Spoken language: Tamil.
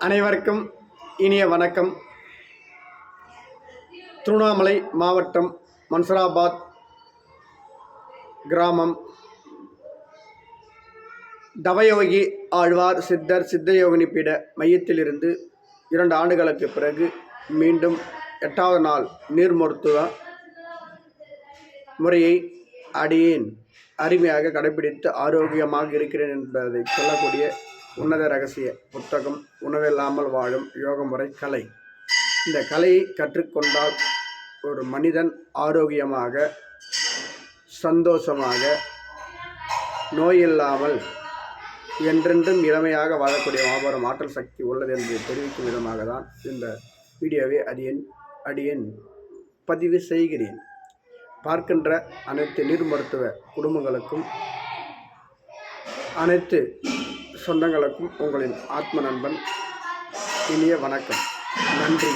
அனைவருக்கும் இனிய வணக்கம். திருவண்ணாமலை மாவட்டம் மன்சூராபாத் கிராமம் தவயோகி ஆழ்வார் சித்தர் சித்தயோகினி பீட மையத்திலிருந்து 2 ஆண்டுகளுக்கு பிறகு மீண்டும் 8வது நாள் நீர் மருத்துவ முறையை அடியேன் அருமையாக கடைபிடித்து ஆரோக்கியமாக இருக்கிறேன் என்பதை சொல்லக்கூடிய உன்னத ரகசிய புத்தகம் உணவில்லாமல் வாழும் யோக முறை கலை. இந்த கலையை கற்றுக்கொண்டால் ஒரு மனிதன் ஆரோக்கியமாக சந்தோஷமாக நோயில்லாமல் என்றென்றும் இளமையாக வாழக்கூடிய மாபெரும் ஆற்றல் சக்தி உள்ளது என்று தெரிவிக்கும் விதமாக தான் இந்த வீடியோவை அடியேன் பதிவு செய்கிறேன். பார்க்கின்ற அனைத்து நீர் மருத்துவ குடும்பங்களுக்கும் அனைத்து சொந்தங்களுக்கும் உங்களின் ஆத்ம நண்பன் இனிய வணக்கம். நன்றி.